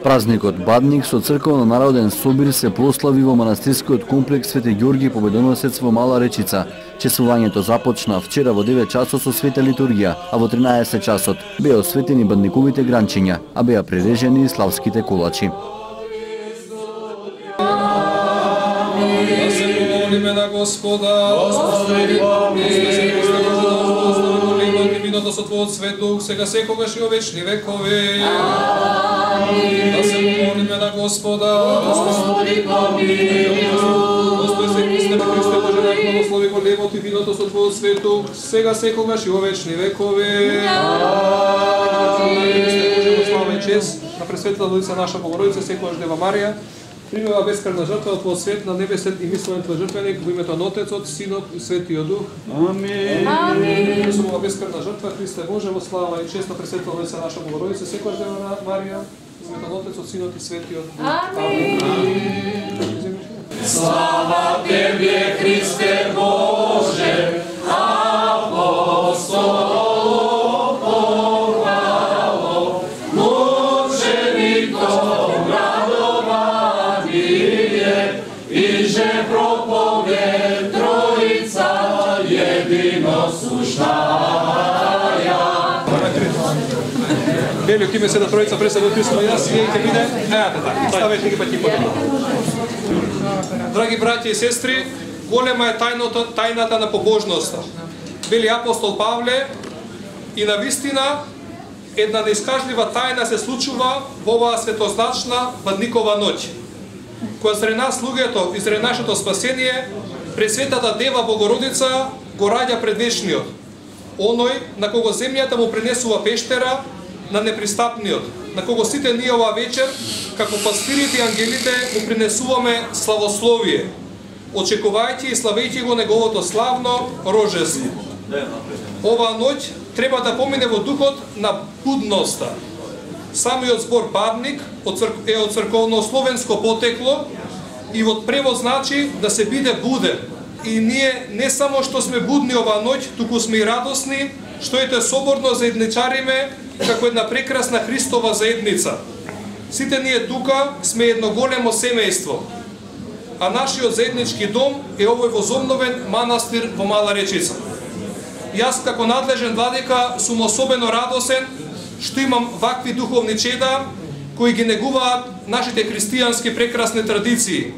Празникот Бадник со црковно-народен собир се прослави во манастирскиот комплекс Свети Ѓорги Победоносец во Мала Речица. Чествувањето започна вчера во 9 часот со света литургија, а во 13 часот беа осветени бадниковите гранчиња, а беа прережени и славските колачи. На Господа, виното со Твојот свет дух, сега секогаш и во вечни векови. Да се помолиме на Господа. Господи, помилуј. Господи се Христе, Христе Боже, нај благослови го левот и виното со Твојот свет дух, сега секогаш и во вечни векови. Христе Боже, во слава и чест на пресветлата Владица наша Богородица, секогаш Дева Марија, примила безкрвна жртва од Твојот свет на небесен и мислен Твој жртвеник во името на Отецот, Синот и Светиот Дух. Амин. Амин. Со безкрвна жртва Христе Боже во слава и чест на пресветлата Владица наша Богородица, секогаш Дева Марија, во името на Отецот, Синот и Светиот Дух. Амин. Слава Тебе, Христе Боже, апостол. Белиот име се да Троица пресвета Христова и јас, вие ќе биде, еате така, ставете ги пати потоа. Драги браќи и сестри, голема е тајната на побожноста. Вели апостол Павле, и на вистина една неискажлива тајна се случува во оваа светозначна бадникова ноќ, која заради нас луѓето и заради нашето спасение, Пресветата Дева Богородица го раѓа пред вечниот, оној на кого земјата му пренесува пештера на непристапниот, на кого сите ние оваа вечер, како пастирите и ангелите, му принесуваме славословие, очекувајќи и славејќи го неговото славно рожество. Оваа ноќ треба да помине во духот на будноста. Самиот збор бадник е од црковно-словенско потекло и во превод значи да се биде буден. И ние не само што сме будни оваа ноќ, туку сме и радосни, што ете соборно заедничариме како една прекрасна Христова заедница. Сите ние тука сме едно големо семејство, а нашиот заеднички дом е овој возобновен манастир во Мала Речица. Јас како надлежен владика сум особено радосен што имам вакви духовни чеда кои ги негуваат нашите христијански прекрасни традиции,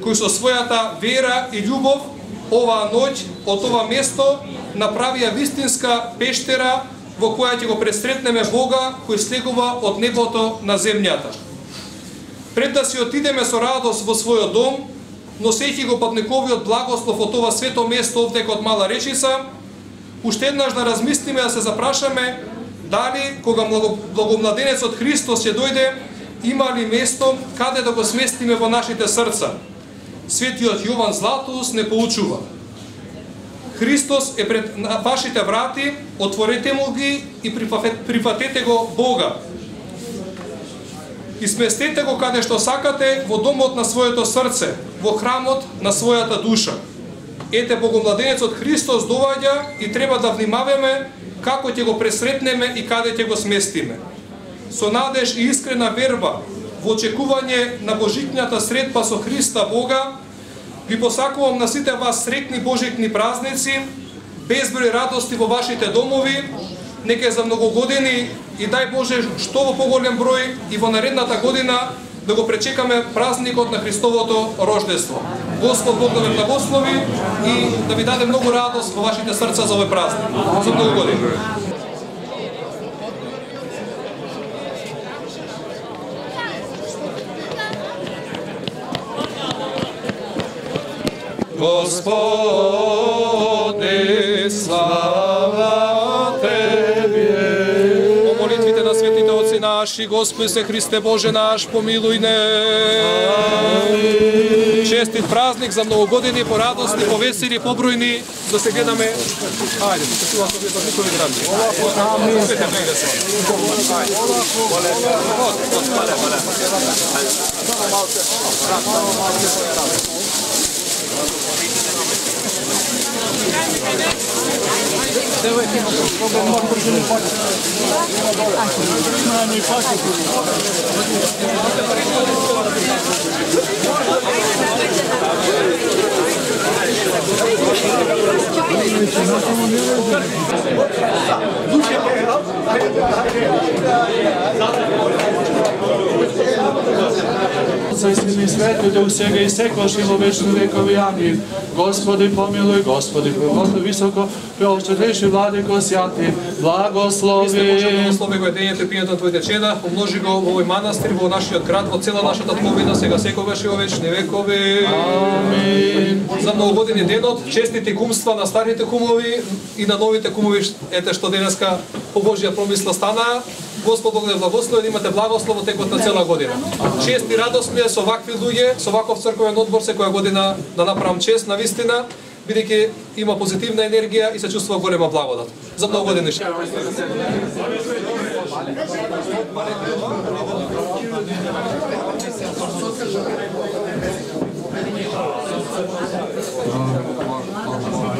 кои со својата вера и љубов оваа ноќ од ова место направија вистинска пештера во која ќе го пресретнеме Бога кој слегува од небото на земјата. Пред да си отидеме со радост во својот дом, носејќи го бадниковиот благослов од ова свето место овде код Мала Речица, уште еднаш да размислиме, да се запрашаме дали кога благомладенецот Христос ќе дојде, има ли место каде да го сместиме во нашите срца. Светиот Јован Златоуст не поучува: Христос е пред вашите врати, отворете му ги и прифатете го Бога. И сместете го каде што сакате во домот на своето срце, во храмот на својата душа. Ете, Богомладенецот Христос доаѓа и треба да внимаваме како ќе го пресретнеме и каде ќе го сместиме. Со надеж и искрена верба, во очекување на божитњата средба со Христа Бога, ви посакувам на сите вас среќни божитни празници, безброј радости во вашите домови, нека за многу години и дај Боже што во поголем број и во наредната година да го пречекаме празникот на Христовото рождество. Господ Бог да ве благослови и да ви даде многу радост во вашите срца за овој празник. За многу години. Господи, слава Тебе. По молитвите на светите отци наши, Господи се Христе Боже наш, помилуј не. Честит празник за многу години, по радосни, по весели, побројни, да се гледаме. Ајде, да се чуваме за никој гранди. Амин. Свете блиде се. Ајде. Давайте попробуем. Отца и Сина и Свети Дух, сега и секогаш и во вечни векови. Амин. Господи помилуй, Господи преводно високо, преопштеднейши владико святи, благослови. Боже, благослови го едење трпењето на Твоите чеда, помножи го во овој манастир, во нашиот град, во цела нашата домовина, сега секогаш и во вечни векови. Амин. За многогодини денот, честити кумства на старите кумови и на новите кумови, ете што денеска по Божја промисла стана. Господ Бог да благослови, да имате благослов во текот на цела година. Чести радосни со вакви луѓе, со ваков црковен одбор секоја година да направам чест на вистина, бидејќи има позитивна енергија и се чувствува голема благодат. За многу години.